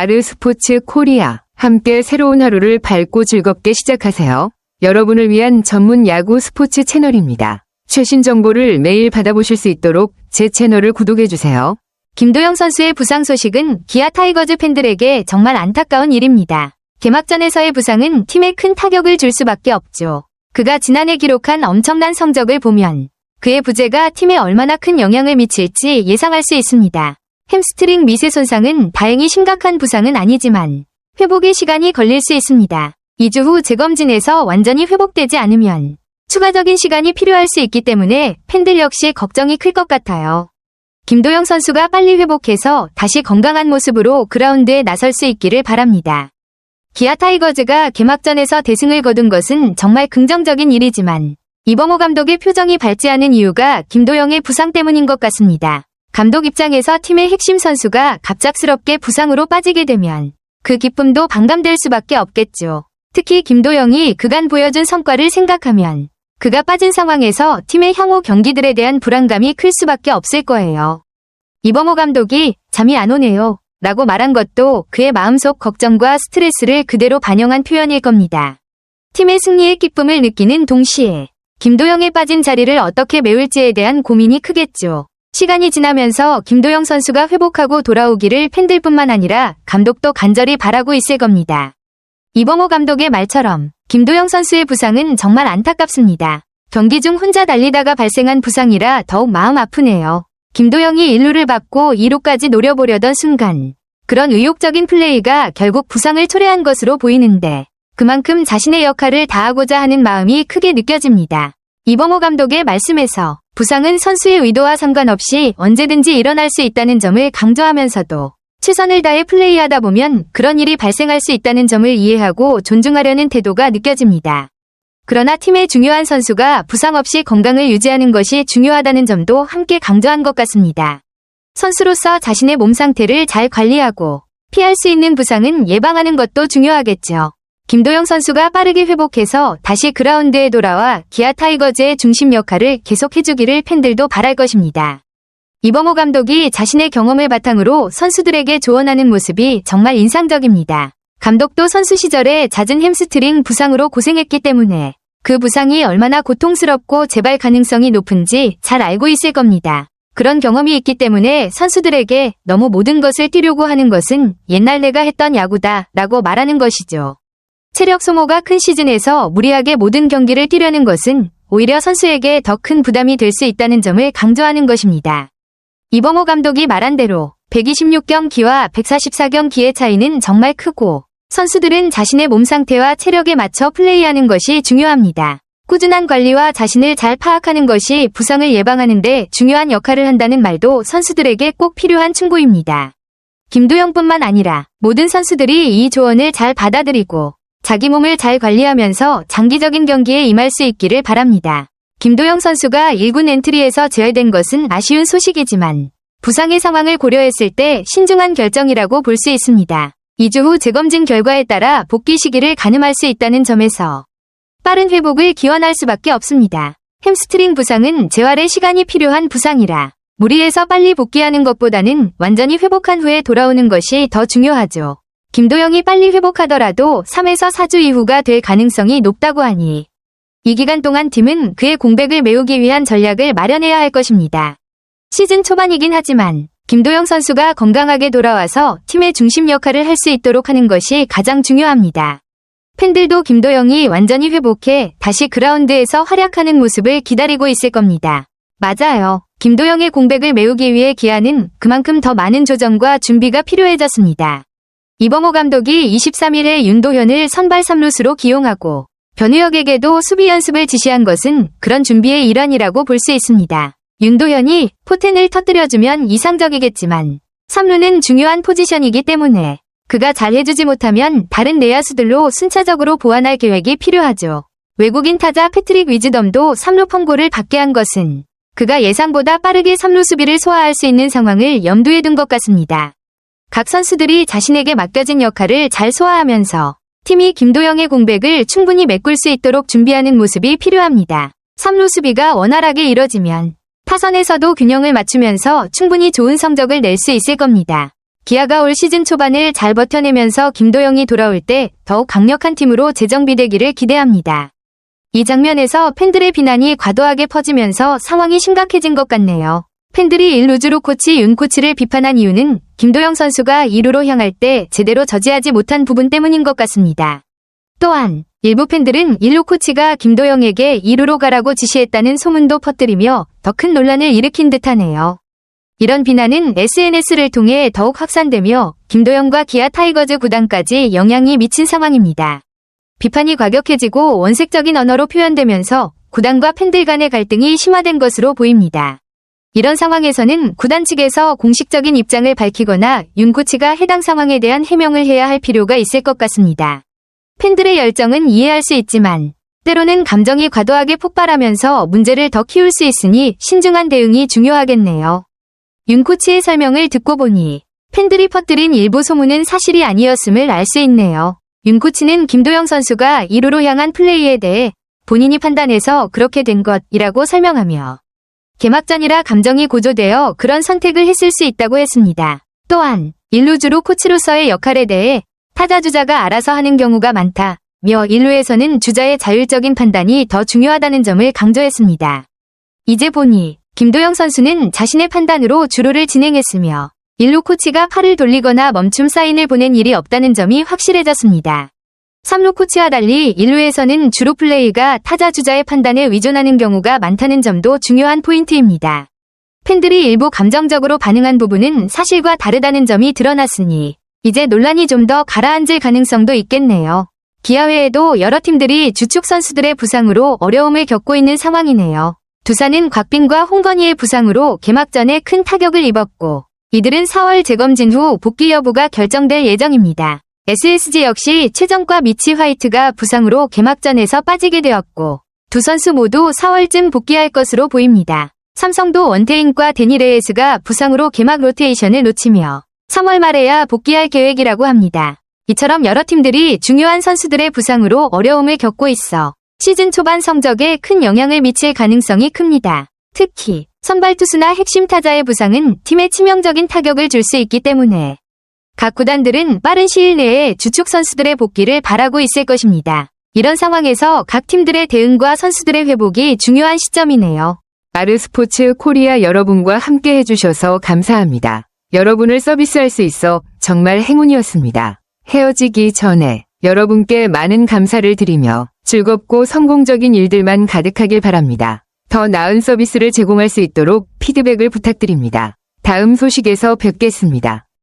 아르스포츠 코리아. 함께 새로운 하루를 밝고 즐겁게 시작하세요. 여러분을 위한 전문 야구 스포츠 채널입니다. 최신 정보를 매일 받아보실 수 있도록 제 채널을 구독해주세요. 김도영 선수의 부상 소식은 기아 타이거즈 팬들에게 정말 안타까운 일입니다. 개막전에서의 부상은 팀에 큰 타격을 줄 수밖에 없죠. 그가 지난해 기록한 엄청난 성적을 보면 그의 부재가 팀에 얼마나 큰 영향을 미칠지 예상할 수 있습니다. 햄스트링 미세 손상은 다행히 심각한 부상은 아니지만 회복에 시간이 걸릴 수 있습니다. 2주 후 재검진에서 완전히 회복되지 않으면 추가적인 시간이 필요할 수 있기 때문에 팬들 역시 걱정이 클 것 같아요. 김도영 선수가 빨리 회복해서 다시 건강한 모습으로 그라운드에 나설 수 있기를 바랍니다. 기아 타이거즈가 개막전에서 대승을 거둔 것은 정말 긍정적인 일이지만 이범호 감독의 표정이 밝지 않은 이유가 김도영의 부상 때문인 것 같습니다. 감독 입장에서 팀의 핵심 선수가 갑작스럽게 부상으로 빠지게 되면 그 기쁨도 반감될 수밖에 없겠죠. 특히 김도영이 그간 보여준 성과를 생각하면 그가 빠진 상황에서 팀의 향후 경기들에 대한 불안감이 클 수밖에 없을 거예요. 이범호 감독이 잠이 안 오네요 라고 말한 것도 그의 마음속 걱정과 스트레스를 그대로 반영한 표현일 겁니다. 팀의 승리의 기쁨을 느끼는 동시에 김도영의 빠진 자리를 어떻게 메울지에 대한 고민이 크겠죠. 시간이 지나면서 김도영 선수가 회복하고 돌아오기를 팬들뿐만 아니라 감독도 간절히 바라고 있을 겁니다. 이범호 감독의 말처럼 김도영 선수의 부상은 정말 안타깝습니다. 경기 중 혼자 달리다가 발생한 부상이라 더욱 마음 아프네요. 김도영이 1루를 밟고 2루까지 노려보려던 순간 그런 의욕적인 플레이가 결국 부상을 초래한 것으로 보이는데 그만큼 자신의 역할을 다하고자 하는 마음이 크게 느껴집니다. 이범호 감독의 말씀에서 부상은 선수의 의도와 상관없이 언제든지 일어날 수 있다는 점을 강조하면서도 최선을 다해 플레이하다 보면 그런 일이 발생할 수 있다는 점을 이해하고 존중하려는 태도가 느껴집니다. 그러나 팀의 중요한 선수가 부상 없이 건강을 유지하는 것이 중요하다는 점도 함께 강조한 것 같습니다. 선수로서 자신의 몸 상태를 잘 관리하고 피할 수 있는 부상은 예방하는 것도 중요하겠죠. 김도영 선수가 빠르게 회복해서 다시 그라운드에 돌아와 기아 타이거즈의 중심 역할을 계속해주기를 팬들도 바랄 것입니다. 이범호 감독이 자신의 경험을 바탕으로 선수들에게 조언하는 모습이 정말 인상적입니다. 감독도 선수 시절에 잦은 햄스트링 부상으로 고생했기 때문에 그 부상이 얼마나 고통스럽고 재발 가능성이 높은지 잘 알고 있을 겁니다. 그런 경험이 있기 때문에 선수들에게 너무 모든 것을 뛰려고 하는 것은 옛날 내가 했던 야구다 라고 말하는 것이죠. 체력 소모가 큰 시즌에서 무리하게 모든 경기를 뛰려는 것은 오히려 선수에게 더 큰 부담이 될 수 있다는 점을 강조하는 것입니다. 이범호 감독이 말한 대로 126경기와 144경기의 차이는 정말 크고 선수들은 자신의 몸 상태와 체력에 맞춰 플레이하는 것이 중요합니다. 꾸준한 관리와 자신을 잘 파악하는 것이 부상을 예방하는 데 중요한 역할을 한다는 말도 선수들에게 꼭 필요한 충고입니다. 김도영뿐만 아니라 모든 선수들이 이 조언을 잘 받아들이고 자기 몸을 잘 관리하면서 장기적인 경기에 임할 수 있기를 바랍니다. 김도영 선수가 1군 엔트리에서 제외된 것은 아쉬운 소식이지만 부상의 상황을 고려했을 때 신중한 결정이라고 볼 수 있습니다. 2주 후 재검진 결과에 따라 복귀 시기를 가늠할 수 있다는 점에서 빠른 회복을 기원할 수밖에 없습니다. 햄스트링 부상은 재활에 시간이 필요한 부상이라 무리해서 빨리 복귀하는 것보다는 완전히 회복한 후에 돌아오는 것이 더 중요하죠. 김도영이 빨리 회복하더라도 3에서 4주 이후가 될 가능성이 높다고 하니 이 기간 동안 팀은 그의 공백을 메우기 위한 전략을 마련해야 할 것입니다. 시즌 초반이긴 하지만 김도영 선수가 건강하게 돌아와서 팀의 중심 역할을 할 수 있도록 하는 것이 가장 중요합니다. 팬들도 김도영이 완전히 회복해 다시 그라운드에서 활약하는 모습을 기다리고 있을 겁니다. 맞아요. 김도영의 공백을 메우기 위해 기아는 그만큼 더 많은 조정과 준비가 필요해졌습니다. 이범호 감독이 23일에 윤도현을 선발 3루수로 기용하고 변우혁에게도 수비 연습을 지시한 것은 그런 준비의 일환이라고 볼 수 있습니다. 윤도현이 포텐을 터뜨려주면 이상적이겠지만 3루는 중요한 포지션이기 때문에 그가 잘 해주지 못하면 다른 내야수들로 순차적으로 보완할 계획이 필요하죠. 외국인 타자 패트릭 위즈덤도 3루 펑고를 받게 한 것은 그가 예상보다 빠르게 3루 수비를 소화할 수 있는 상황을 염두에 둔 것 같습니다. 각 선수들이 자신에게 맡겨진 역할을 잘 소화하면서 팀이 김도영의 공백을 충분히 메꿀 수 있도록 준비하는 모습이 필요합니다. 3루 수비가 원활하게 이뤄지면 타선에서도 균형을 맞추면서 충분히 좋은 성적을 낼 수 있을 겁니다. 기아가 올 시즌 초반을 잘 버텨내면서 김도영이 돌아올 때 더욱 강력한 팀으로 재정비되기를 기대합니다. 이 장면에서 팬들의 비난이 과도하게 퍼지면서 상황이 심각해진 것 같네요. 팬들이 1루주로 코치 윤 코치를 비판한 이유는 김도영 선수가 2루로 향할 때 제대로 저지하지 못한 부분 때문인 것 같습니다. 또한 일부 팬들은 1루 코치가 김도영에게 2루로 가라고 지시했다는 소문도 퍼뜨리며 더 큰 논란을 일으킨 듯하네요. 이런 비난은 SNS를 통해 더욱 확산되며 김도영과 기아 타이거즈 구단까지 영향이 미친 상황입니다. 비판이 과격해지고 원색적인 언어로 표현되면서 구단과 팬들 간의 갈등이 심화된 것으로 보입니다. 이런 상황에서는 구단 측에서 공식적인 입장을 밝히거나 윤 코치가 해당 상황에 대한 해명을 해야 할 필요가 있을 것 같습니다. 팬들의 열정은 이해할 수 있지만 때로는 감정이 과도하게 폭발하면서 문제를 더 키울 수 있으니 신중한 대응이 중요하겠네요. 윤 코치의 설명을 듣고 보니 팬들이 퍼뜨린 일부 소문은 사실이 아니었음을 알 수 있네요. 윤 코치는 김도영 선수가 2루로 향한 플레이에 대해 본인이 판단해서 그렇게 된 것이라고 설명하며 개막전이라 감정이 고조되어 그런 선택을 했을 수 있다고 했습니다. 또한 1루주로 코치로서의 역할에 대해 타자 주자가 알아서 하는 경우가 많다며 1루에서는 주자의 자율적인 판단이 더 중요하다는 점을 강조했습니다. 이제 보니 김도영 선수는 자신의 판단으로 주루를 진행했으며 1루 코치가 팔을 돌리거나 멈춤 사인을 보낸 일이 없다는 점이 확실해졌습니다. 3루 코치와 달리 1루에서는 주로 플레이가 타자 주자의 판단에 의존하는 경우가 많다는 점도 중요한 포인트입니다. 팬들이 일부 감정적으로 반응한 부분은 사실과 다르다는 점이 드러났으니 이제 논란이 좀 더 가라앉을 가능성도 있겠네요. 기아 외에도 여러 팀들이 주축 선수들의 부상으로 어려움을 겪고 있는 상황이네요. 두산은 곽빈과 홍건희의 부상으로 개막전에 큰 타격을 입었고 이들은 4월 재검진 후 복귀 여부가 결정될 예정입니다. SSG 역시 최정과 미치 화이트가 부상으로 개막전에서 빠지게 되었고 두 선수 모두 4월쯤 복귀할 것으로 보입니다. 삼성도 원태인과 데니 레이스가 부상으로 개막 로테이션을 놓치며 3월 말에야 복귀할 계획이라고 합니다. 이처럼 여러 팀들이 중요한 선수들의 부상으로 어려움을 겪고 있어 시즌 초반 성적에 큰 영향을 미칠 가능성이 큽니다. 특히 선발 투수나 핵심 타자의 부상은 팀에 치명적인 타격을 줄 수 있기 때문에 각 구단들은 빠른 시일 내에 주축 선수들의 복귀를 바라고 있을 것입니다. 이런 상황에서 각 팀들의 대응과 선수들의 회복이 중요한 시점이네요. 아르스포츠 코리아 여러분과 함께 해주셔서 감사합니다. 여러분을 서비스할 수 있어 정말 행운이었습니다. 헤어지기 전에 여러분께 많은 감사를 드리며 즐겁고 성공적인 일들만 가득하길 바랍니다. 더 나은 서비스를 제공할 수 있도록 피드백을 부탁드립니다. 다음 소식에서 뵙겠습니다.